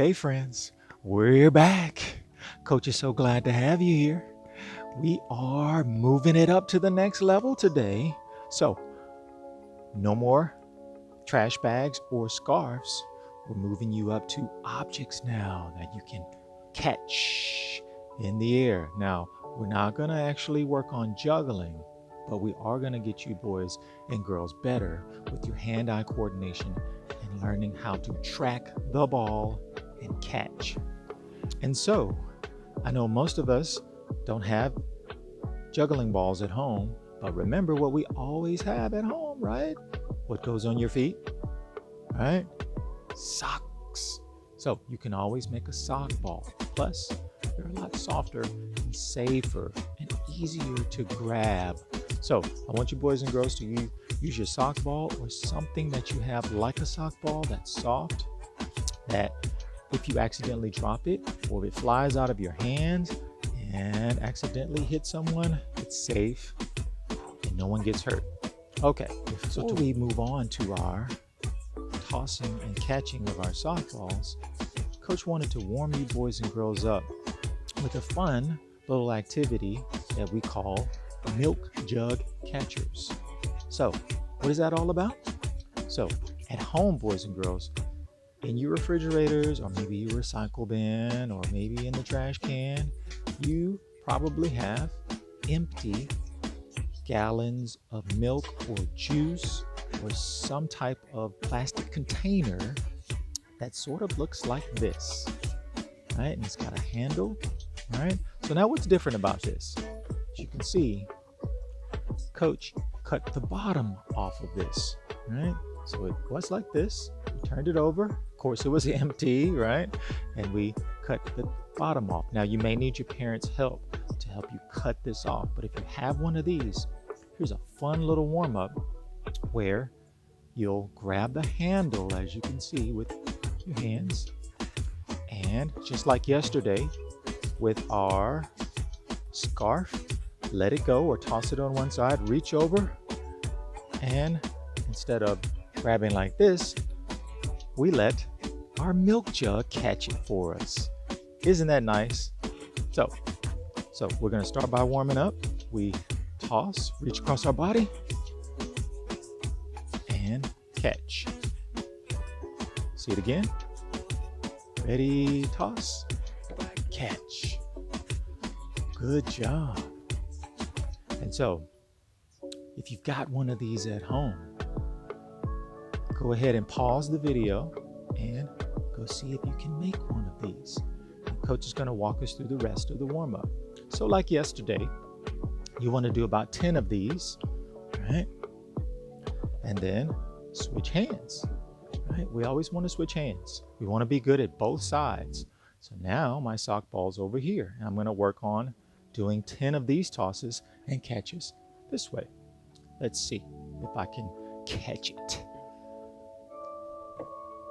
Hey friends, we're back. Coach is so glad to have you here. We are moving it up to the next level today. So, no more trash bags or scarves. We're moving you up to objects now that you can catch in the air. Now, we're not going to actually work on juggling, but we are going to get you boys and girls better with your hand-eye coordination and learning how to track the ball and catch. And so, I know most of us don't have juggling balls at home, but remember what we always have at home, right? What goes on your feet, right? Socks. So you can always make a sock ball. Plus, they're a lot softer and safer and easier to grab. So I want you boys and girls to use your sock ball or something that you have like a sock ball that's soft, that if you accidentally drop it or if it flies out of your hands and accidentally hit someone, it's safe and no one gets hurt. Okay, before we move on to our tossing and catching of our softballs, Coach wanted to warm you boys and girls up with a fun little activity that we call Milk Jug Catchers. So, what is that all about? So, at home, boys and girls, in your refrigerators or maybe your recycle bin or maybe in the trash can, you probably have empty gallons of milk or juice or some type of plastic container that sort of looks like this, right? And it's got a handle, right? So now what's different about this? As you can see, Coach cut the bottom off of this, right? So it was like this. We turned it over. Of course, it was empty, right? And we cut the bottom off. Now, you may need your parents' help to help you cut this off. But if you have one of these, here's a fun little warm-up where you'll grab the handle, as you can see, with your hands. And just like yesterday with our scarf, let it go or toss it on one side, reach over, and instead of grabbing like this, we let our milk jug catch it for us. Isn't that nice? So we're gonna start by warming up. We toss, reach across our body, and catch. See it again. Ready, toss, catch. Good job. And so, if you've got one of these at home, go ahead and pause the video and go see if you can make one of these. And Coach is going to walk us through the rest of the warm-up. So like yesterday, you want to do about 10 of these, right? And then switch hands, right? We always want to switch hands. We want to be good at both sides. So now my sock ball's over here, and I'm going to work on doing 10 of these tosses and catches this way. Let's see if I can catch it.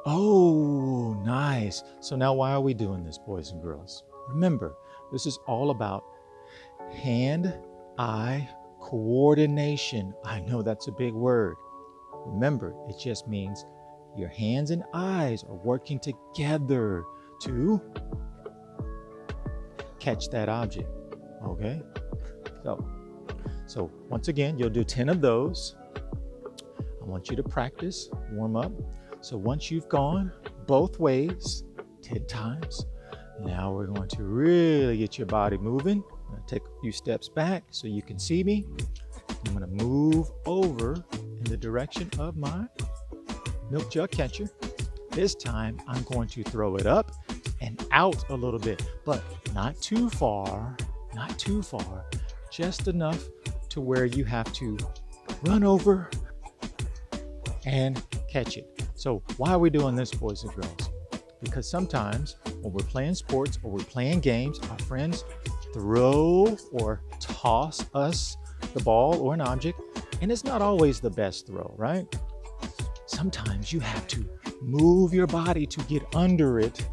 Oh, nice. So now why are we doing this, boys and girls? Remember, this is all about hand-eye coordination. I know that's a big word. Remember, it just means your hands and eyes are working together to catch that object, okay? So once again, you'll do 10 of those. I want you to practice, warm up. So once you've gone both ways 10 times, now we're going to really get your body moving. I'm going to take a few steps back so you can see me. I'm going to move over in the direction of my milk jug catcher. This time I'm going to throw it up and out a little bit, but not too far, just enough to where you have to run over and catch it. So why are we doing this, boys and girls? Because sometimes when we're playing sports or we're playing games, our friends throw or toss us the ball or an object, and it's not always the best throw, right? Sometimes you have to move your body to get under it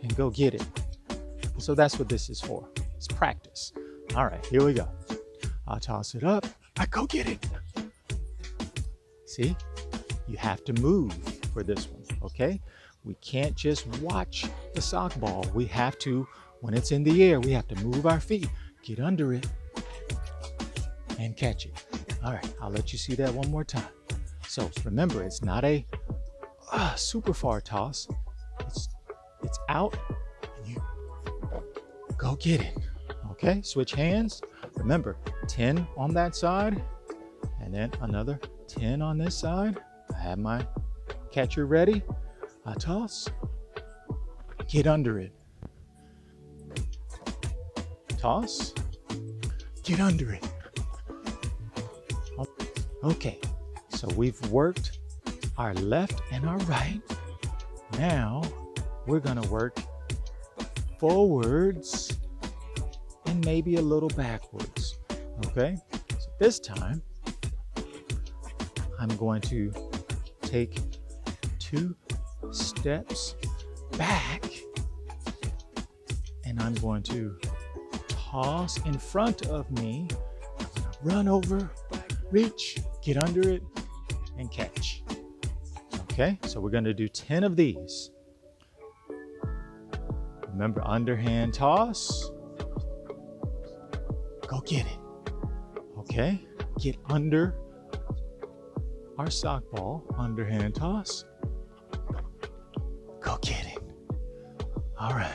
and go get it. So that's what this is for. It's practice. All right, here we go. I'll toss it up. I go get it. See? You have to move for this one, okay? We can't just watch the sock ball. We have to, when it's in the air, we have to move our feet, get under it, and catch it. All right, I'll let you see that one more time. So remember, it's not a super far toss. It's out, and you go get it. Okay, switch hands. Remember, 10 on that side, and then another 10 on this side. I have my catcher ready. I toss, get under it. Toss, get under it. Okay, so we've worked our left and our right. Now we're gonna work forwards and maybe a little backwards. Okay, so this time I'm going to take 2 steps back, and I'm going to toss in front of me. I'm gonna run over, reach, get under it, and catch. Okay, so we're gonna do 10 of these. Remember, underhand toss. Go get it. Okay, get under our sock ball, underhand toss. Go get it. All right.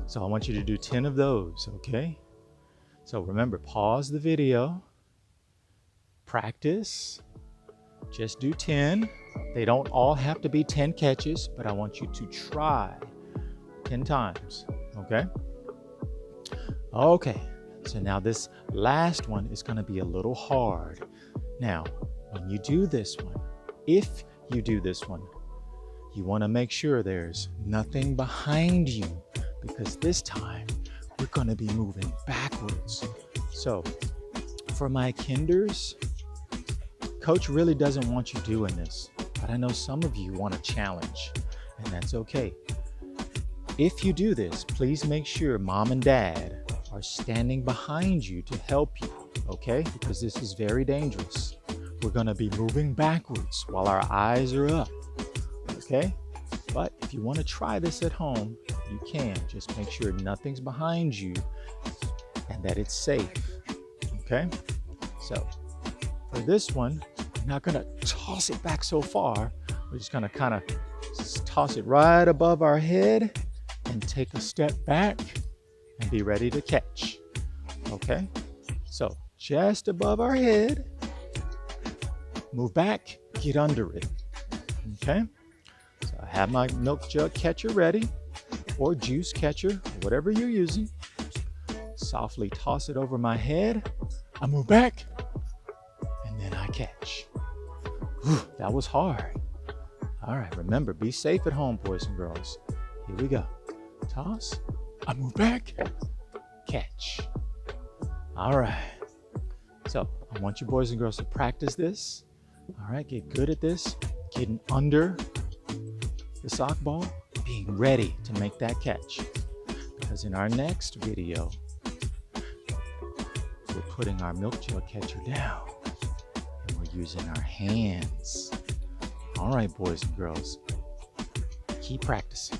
So I want you to do 10 of those, okay? So remember, pause the video, practice, just do 10. They don't all have to be 10 catches, but I want you to try 10 times, okay? Okay, so now this last one is gonna be a little hard. Now, when you do this one, if you do this one, you wanna make sure there's nothing behind you, because this time we're gonna be moving backwards. So for my kinders, coach really doesn't want you doing this, but I know some of you want a challenge, and that's okay. If you do this, please make sure mom and dad are standing behind you to help you, okay? Because this is very dangerous. We're gonna be moving backwards while our eyes are up, okay? But if you wanna try this at home, you can. Just make sure nothing's behind you and that it's safe, okay? So for this one, we're not gonna toss it back so far. We're just gonna kind of toss it right above our head and take a step back and be ready to catch, okay? So just above our head, move back, get under it, okay? So I have my milk jug catcher ready, or juice catcher, whatever you're using. Softly toss it over my head. I move back, and then I catch. Whew, that was hard. All right, remember, be safe at home, boys and girls. Here we go. Toss, I move back, catch. All right. So I want you boys and girls to practice this. All right, get good at this. Getting under the sock ball, being ready to make that catch. Because in our next video, we're putting our milk jug catcher down and we're using our hands. All right, boys and girls, keep practicing.